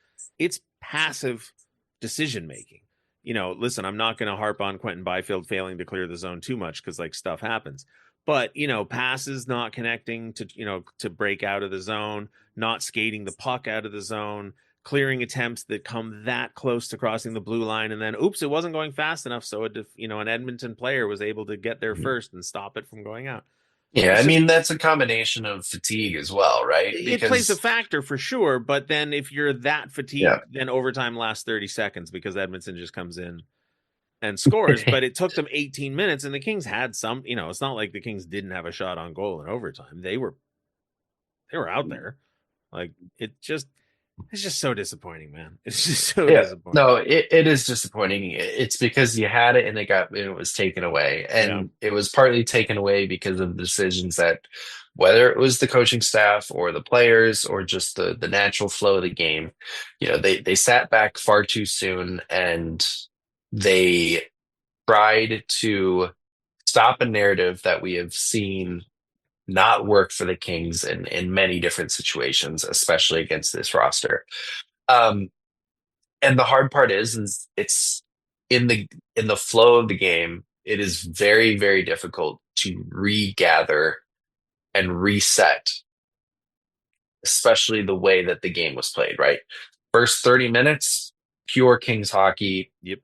passive decision making. Listen, I'm not going to harp on Quentin Byfield failing to clear the zone too much, because like stuff happens. But, passes not connecting to break out of the zone, not skating the puck out of the zone, clearing attempts that come that close to crossing the blue line, and then, oops, it wasn't going fast enough. So, an Edmonton player was able to get there first and stop it from going out. Yeah, I So mean that's a combination of fatigue as well, right? it plays a Because factor for sure. But then if you're that yeah, fatigued, then overtime lasts 30 seconds because Edmonton just comes in and scores. But it took them 18 minutes, and the Kings had some. It's not like the Kings didn't have a shot on goal in overtime. They were out there. Like it's just so disappointing, man. It's just so yeah, disappointing. no, it is disappointing. It's because you had it and it was taken away, Yeah. and it was partly taken away because of the decisions that, whether it was the coaching staff or the players or just the natural flow of the game, they sat back far too soon and they tried to stop a narrative that we have seen not work for the Kings in many different situations, especially against this roster. Um, and the hard part is it's in the flow of the game, it is very, very difficult to regather and reset, especially the way that the game was played, right? First 30 minutes, pure Kings hockey, Yep.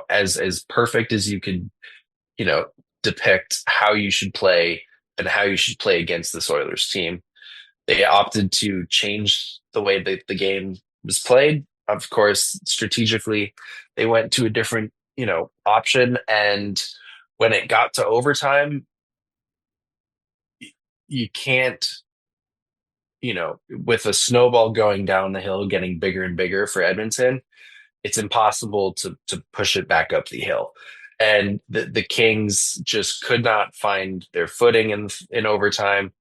As perfect as you could, depict how you should play and how you should play against this Oilers team. They opted to change the way that the game was played. Of course, strategically, they went to a different, option. And when it got to overtime, you can't, with a snowball going down the hill, getting bigger and bigger for Edmonton, it's impossible to push it back up the hill. And the Kings just could not find their footing in overtime.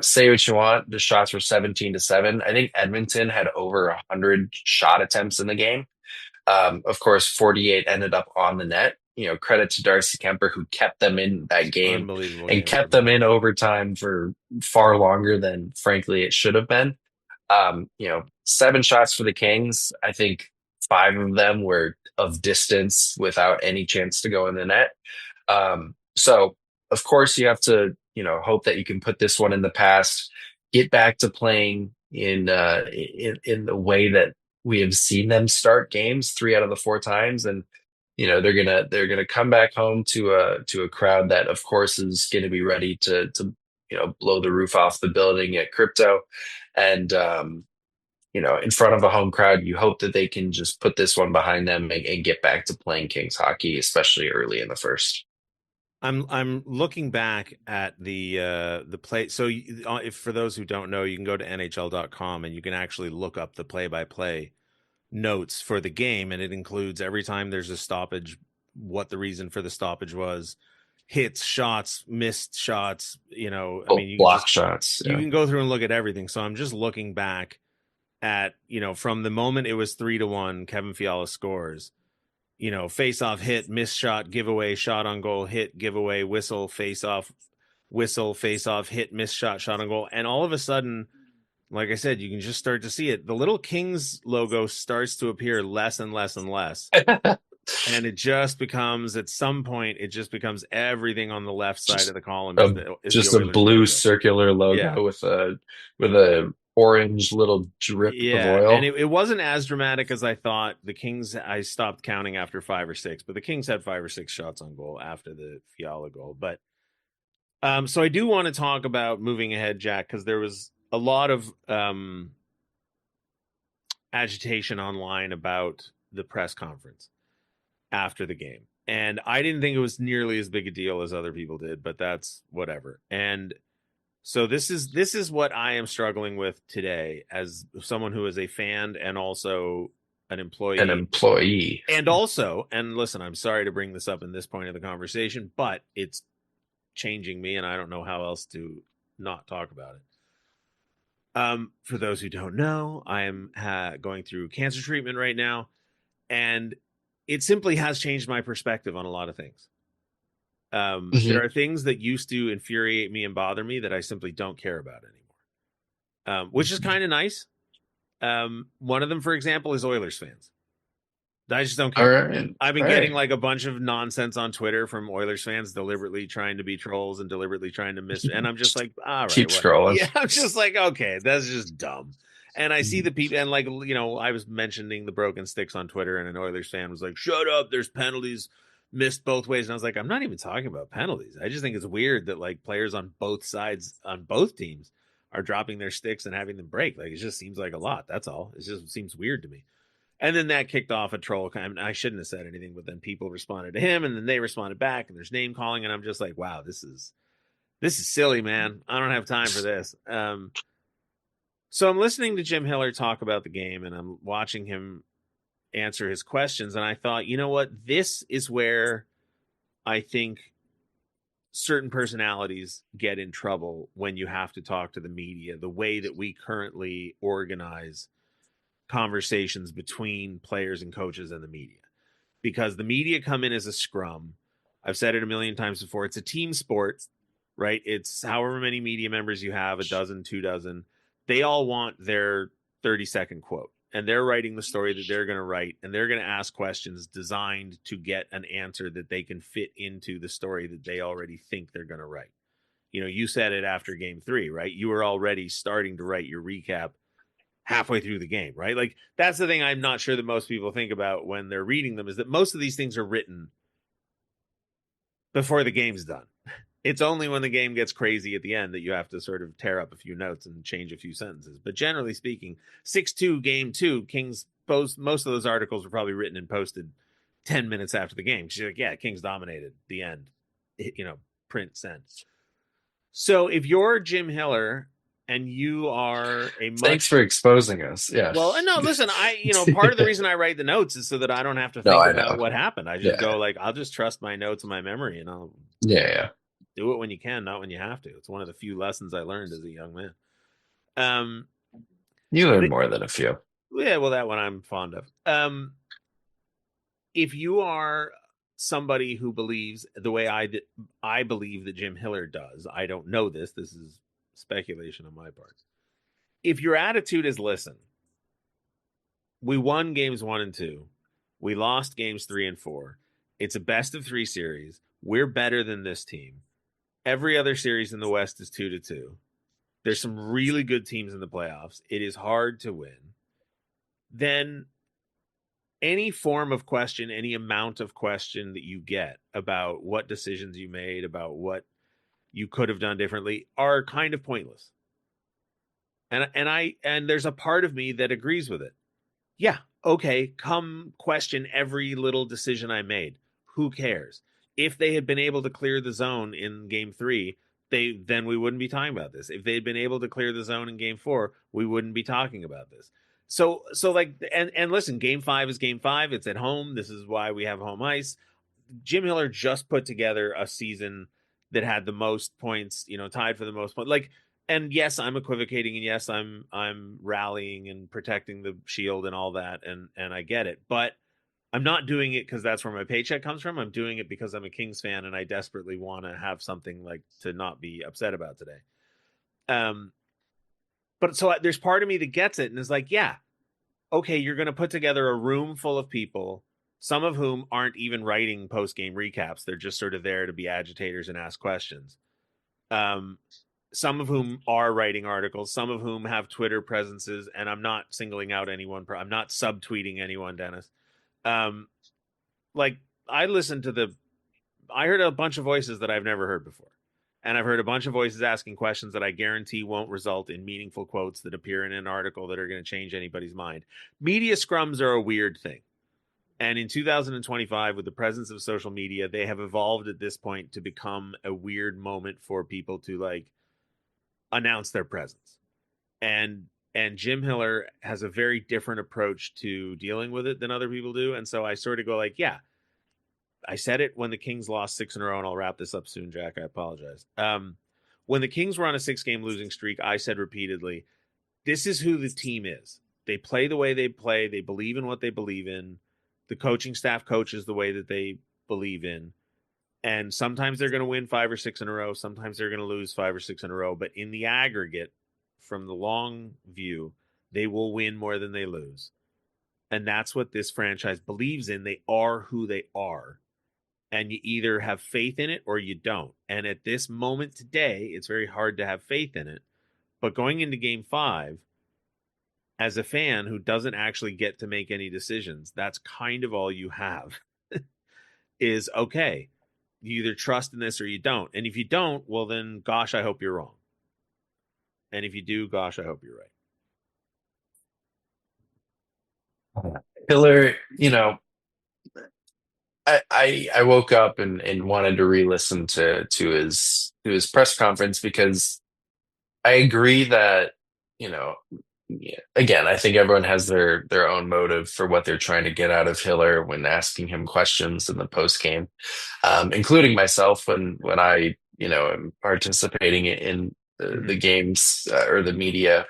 Say what you want, the shots were 17-7. I think Edmonton had over 100 shot attempts in the game. Of course, 48 ended up on the net. Credit to Darcy Kemper, who kept them in that game Unbelievable and game kept from him. them in overtime for far longer than, frankly, it should have been. 7 shots for the Kings. I think 5 of them were of distance without any chance to go in the net. So, of course, you have to, hope that you can put this one in the past, get back to playing in the way that we have seen them start games 3 out of the 4 times, and they're gonna come back home to a crowd that, of course, is going to be ready to blow the roof off the building at Crypto, and in front of a home crowd, you hope that they can just put this one behind them and get back to playing Kings hockey, especially early in the first. I'm looking back at the play. So if for those who don't know, you can go to NHL.com and you can actually look up the play-by-play notes for the game, and it includes every time there's a stoppage, what the reason for the stoppage was, hits, shots, missed shots. Block shots. You Yeah. can go through and look at everything. So I'm just looking back at from the moment it was 3-1, Kevin Fiala scores. Face off, hit, miss shot, giveaway, shot on goal, hit, giveaway, whistle, face off, hit, miss shot, shot on goal. And all of a sudden, like I said, you can just start to see it. The little Kings logo starts to appear less and less and less. And it just becomes, at some point, everything on the left side of the column is just the a Oilers blue logo. circular logo with a orange little drip of oil. And it wasn't as dramatic as I thought. The Kings, I stopped counting after 5 or 6, but the Kings had 5 or 6 shots on goal after the Fiala goal. But so I do want to talk about moving ahead, Jack, because there was a lot of agitation online about the press conference after the game. And I didn't think it was nearly as big a deal as other people did, but that's whatever. And so this is what I am struggling with today as someone who is a fan and also an employee. And also, and listen, I'm sorry to bring this up in this point of the conversation, but it's changing me and I don't know how else to not talk about it. For those who don't know, I am going through cancer treatment right now, and it simply has changed my perspective on a lot of things. There are things that used to infuriate me and bother me that I simply don't care about anymore, which is kind of nice. One of them, for example, is Oilers fans. I just don't care. Right. I've been getting like a bunch of nonsense on Twitter from Oilers fans deliberately trying to be trolls and deliberately trying to miss. And I'm just like, all right, keep scrolling. Yeah, I'm just like, okay, that's just dumb. And I see the people, and I was mentioning the broken sticks on Twitter, and an Oilers fan was like, shut up, there's penalties. missed both ways. And I was like, I'm not even talking about penalties. I just think it's weird that like players on both sides, on both teams, are dropping their sticks and having them break. Like, it just seems like a lot. That's all. It just seems weird to me. And then that kicked off a troll. I shouldn't have said anything, but then people responded to him, and then they responded back, and there's name calling, and I'm just like, wow, this is silly, man. I don't have time for this. So I'm listening to Jim Hiller talk about the game, and I'm watching him answer his questions, and I thought, you know what? This is where I think certain personalities get in trouble when you have to talk to the media, the way that we currently organize conversations between players and coaches and the media. Because the media come in as a scrum. I've said it a million times before. It's a team sport, right? It's however many media members you have, a dozen, 2 dozen. They all want their 30-second quote. And they're writing the story that they're going to write. And they're going to ask questions designed to get an answer that they can fit into the story that they already think they're going to write. You know, you said it after game 3, right? You were already starting to write your recap halfway through the game, right? Like, that's the thing I'm not sure that most people think about when they're reading them, is that most of these things are written before the game's done. It's only when the game gets crazy at the end that you have to sort of tear up a few notes and change a few sentences. But generally speaking, 6-2 game 2, Kings most of those articles were probably written and posted 10 minutes after the game. She's like, yeah, Kings dominated, the end, you know, print, send. So if you're Jim Hiller and you are Thanks for exposing us. Yeah. Well, no, listen, part of the reason I write the notes is so that I don't have to think about what happened. I just go like, I'll just trust my notes and my memory, and I'll do it when you can, not when you have to. It's one of the few lessons I learned as a young man. You learn more than a few. Yeah, well, that one I'm fond of. If you are somebody who believes the way I believe that Jim Hiller does, I don't know this. This is speculation on my part. If your attitude is, listen, we won games 1 and 2, we lost games 3 and 4. It's a best of 3 series. We're better than this team. Every other series in the West is 2-2. There's some really good teams in the playoffs. It is hard to win. Then any form of question, any amount of question that you get about what decisions you made, about what you could have done differently, are kind of pointless. And there's a part of me that agrees with it. Yeah, okay, come question every little decision I made. Who cares? If they had been able to clear the zone in game 3, then we wouldn't be talking about this. If they had been able to clear the zone in game 4, we wouldn't be talking about this. So like, and listen, game 5 is game 5. It's at home. This is why we have home ice. Jim Hiller just put together a season that had the most points, tied for the most points. Like, and yes, I'm equivocating, and yes, I'm rallying and protecting the shield and all that, and I get it, but I'm not doing it because that's where my paycheck comes from. I'm doing it because I'm a Kings fan and I desperately want to have something like to not be upset about today. But so there's part of me that gets it and is like, yeah, okay, you're going to put together a room full of people, some of whom aren't even writing post-game recaps. They're just sort of there to be agitators and ask questions. Some of whom are writing articles, some of whom have Twitter presences, and I'm not singling out anyone. I'm not subtweeting anyone, Dennis. Like, I heard a bunch of voices that I've never heard before. And I've heard a bunch of voices asking questions that I guarantee won't result in meaningful quotes that appear in an article that are going to change anybody's mind. Media scrums are a weird thing. And in 2025, with the presence of social media, they have evolved at this point to become a weird moment for people to like announce their presence. And Jim Hiller has a very different approach to dealing with it than other people do. And so I sort of go like, yeah, I said it when the Kings lost 6 in a row, and I'll wrap this up soon, Jack. I apologize. When the Kings were on a 6-game losing streak, I said repeatedly, this is who the team is. They play the way they play. They believe in what they believe in. The coaching staff coaches the way that they believe in. And sometimes they're going to win 5 or 6 in a row. Sometimes they're going to lose 5 or 6 in a row. But in the aggregate, from the long view, they will win more than they lose. And that's what this franchise believes in. They are who they are. And you either have faith in it or you don't. And at this moment today, it's very hard to have faith in it. But going into game 5, as a fan who doesn't actually get to make any decisions, that's kind of all you have. is, okay, you either trust in this or you don't. And if you don't, well, then, gosh, I hope you're wrong. And if you do, gosh, I hope you're right. Hiller, I woke up and wanted to re-listen to his press conference because I agree that, again, I think everyone has their own motive for what they're trying to get out of Hiller when asking him questions in the post game, including myself when I am participating in the games or the media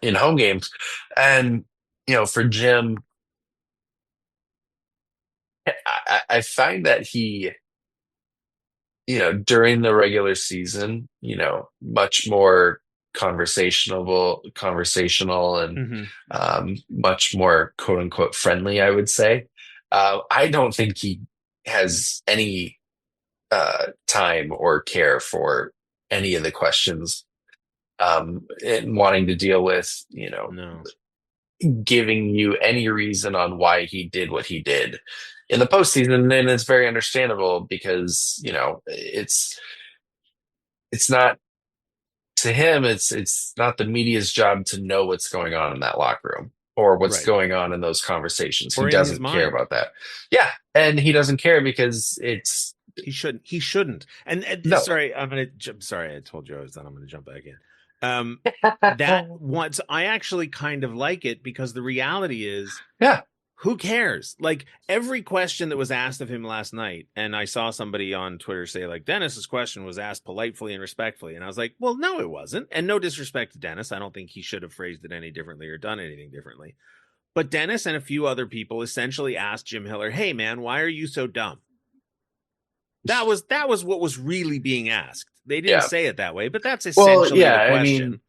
in home games, and for Jim, I find that he, during the regular season, much more conversational and much more quote unquote friendly, I would say. I don't think he has any time or care for any of the questions and wanting to deal with, No. giving you any reason on why he did what he did in the postseason. And it's very understandable because, it's not, to him, it's not the media's job to know what's going on in that locker room or what's going on in those conversations. Or he doesn't care about that. Yeah. And he doesn't care because he shouldn't. And no. Sorry, I told you I was done. I'm going to jump back in. That once I actually kind of like it because the reality is, who cares? Like every question that was asked of him last night, and I saw somebody on Twitter say like Dennis's question was asked politely and respectfully, and I was like, well, no, it wasn't. And no disrespect to Dennis, I don't think he should have phrased it any differently or done anything differently. But Dennis and a few other people essentially asked Jim Hiller, "Hey man, why are you so dumb?" That was what was really being asked. They didn't say it that way, but that's essentially the question.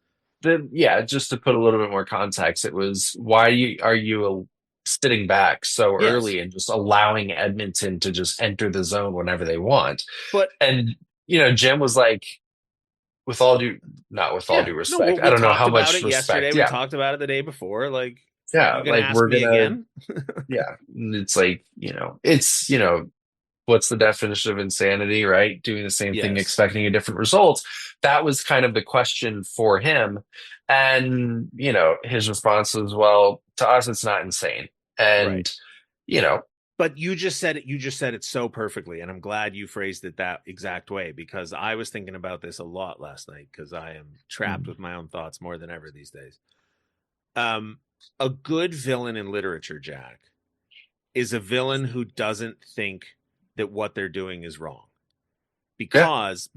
I mean, just to put a little bit more context, it was, why are you sitting back so early and just allowing Edmonton to just enter the zone whenever they want? And Jim was like, not with all due respect. I don't know how much respect. Yesterday, we talked about it the day before. Like, we're gonna again. It's like, it's what's the definition of insanity, right? Doing the same thing, expecting a different result. That was kind of the question for him. And, his response was, well, to us, it's not insane. And, but you just said it so perfectly. And I'm glad you phrased it that exact way, because I was thinking about this a lot last night because I am trapped with my own thoughts more than ever these days. A good villain in literature, Jack, is a villain who doesn't think that what they're doing is wrong. Because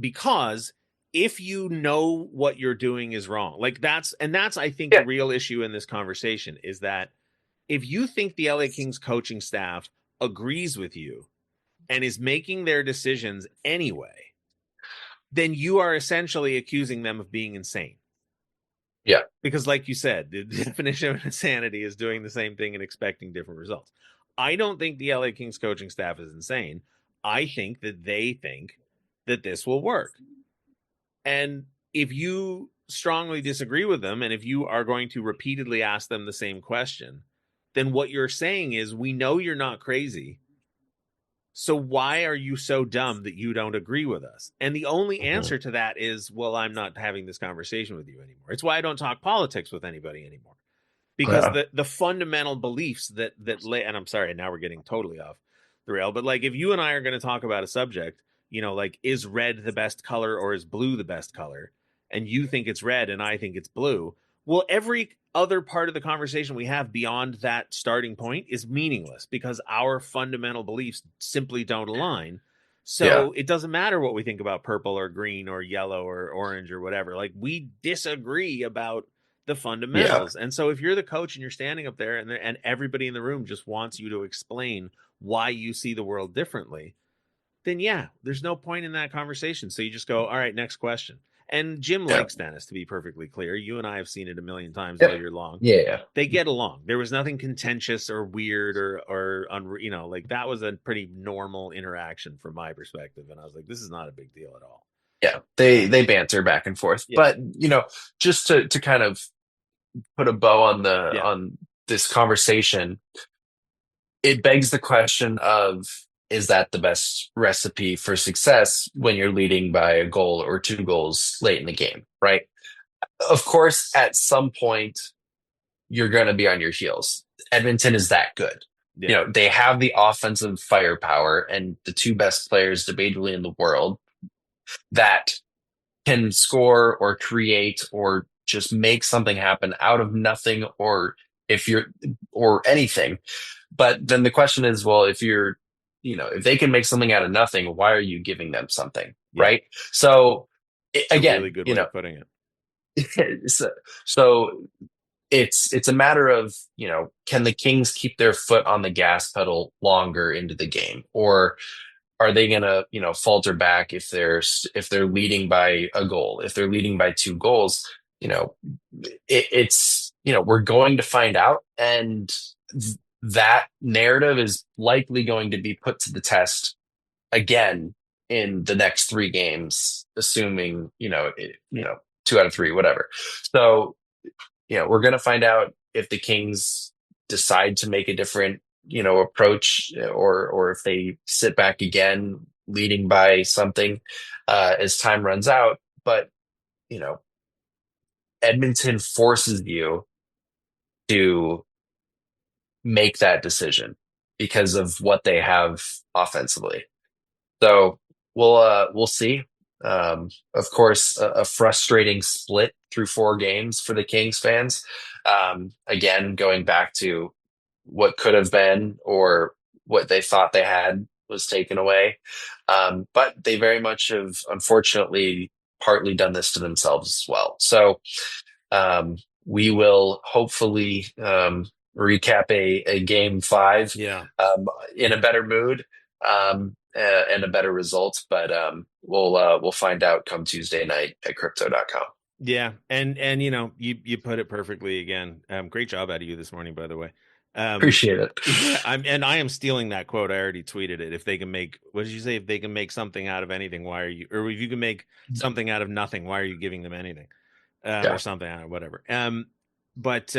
if you know what you're doing is wrong, like that's I think the real issue in this conversation is that if you think the LA Kings coaching staff agrees with you and is making their decisions anyway, then you are essentially accusing them of being insane. Yeah. Because like you said, the definition of insanity is doing the same thing and expecting different results. I don't think the LA Kings coaching staff is insane. I think that they think that this will work. And if you strongly disagree with them, and if you are going to repeatedly ask them the same question, then what you're saying is, we know you're not crazy. So why are you so dumb that you don't agree with us? And the only answer to that is, well, I'm not having this conversation with you anymore. It's why I don't talk politics with anybody anymore. Because the fundamental beliefs that and I'm sorry, now we're getting totally off the rail, but like if you and I are going to talk about a subject, like is red the best color or is blue the best color? And you think it's red and I think it's blue. Well, every other part of the conversation we have beyond that starting point is meaningless because our fundamental beliefs simply don't align. So it doesn't matter what we think about purple or green or yellow or orange or whatever. Like we disagree about the fundamentals. And so if you're the coach and you're standing up there and everybody in the room just wants you to explain why you see the world differently, then there's no point in that conversation. So you just go, all right, next question. And Jim likes Dennis, to be perfectly clear. You and I have seen it a million times all year long. They get along. There was nothing contentious or weird or like that was a pretty normal interaction from my perspective. And I was like, this is not a big deal at all. Yeah, they banter back and forth. But, just to kind of put a bow on on this conversation, it begs the question of, is that the best recipe for success when you're leading by a goal or 2 goals late in the game, right? Of course, at some point, you're going to be on your heels. Edmonton is that good. Yeah. They have the offensive firepower and the 2 best players debatably in the world that can score or create or just make something happen out of nothing, or anything. But then the question is, well, if they can make something out of nothing, why are you giving them something? Yeah. Right. So It's again, a really good way of putting it. so it's a matter of, can the Kings keep their foot on the gas pedal longer into the game, or are they going to, falter back if they're leading by a goal, if they're leading by 2 goals? We're going to find out, and that narrative is likely going to be put to the test again in the next 3 games, assuming 2 out of 3, whatever. So we're going to find out if the Kings decide to make a different approach, or if they sit back again leading by something as time runs out. But Edmonton forces you to make that decision because of what they have offensively. So we'll see. Of course, a frustrating split through 4 games for the Kings fans. Again, going back to what could have been, or what they thought they had was taken away. But they very much have, unfortunately, partly done this to themselves as well. So we will hopefully recap a game 5 in a better mood and a better result. But we'll find out come Tuesday night at crypto.com. Yeah. And you put it perfectly again. Great job out of you this morning, by the way. Appreciate it. I am stealing that quote. I already tweeted it. If they can make, what did you say? If they can make something out of anything, why are you, or if you can make something out of nothing, why are you giving them anything? Or something, or whatever. But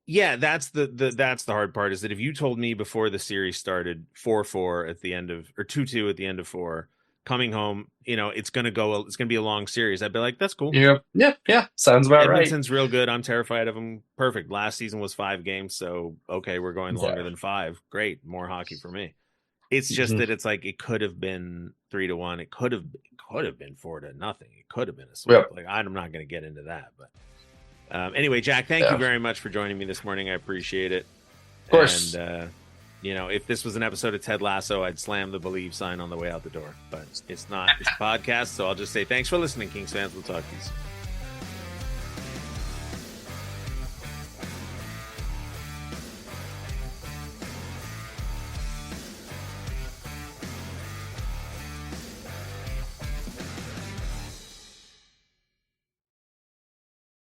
yeah, that's the hard part, is that if you told me before the series started 4-4 at the end of, or 2-2 at the end of 4, coming home, it's going to be a long series, I'd be like, that's cool. Yeah. Sounds about right. Edmonton's real good. I'm terrified of them. Perfect. Last season was 5 games. So, okay, we're going longer than 5. Great. More hockey for me. It's just that it's like, it could have been 3-1. It could have been 4-0. It could have been a sweep. Like, I'm not going to get into that, but anyway, Jack, thank you very much for joining me this morning. I appreciate it. Of course. And, if this was an episode of Ted Lasso, I'd slam the believe sign on the way out the door, but it's not. It's a podcast. So I'll just say thanks for listening, Kings fans. We'll talk to you soon.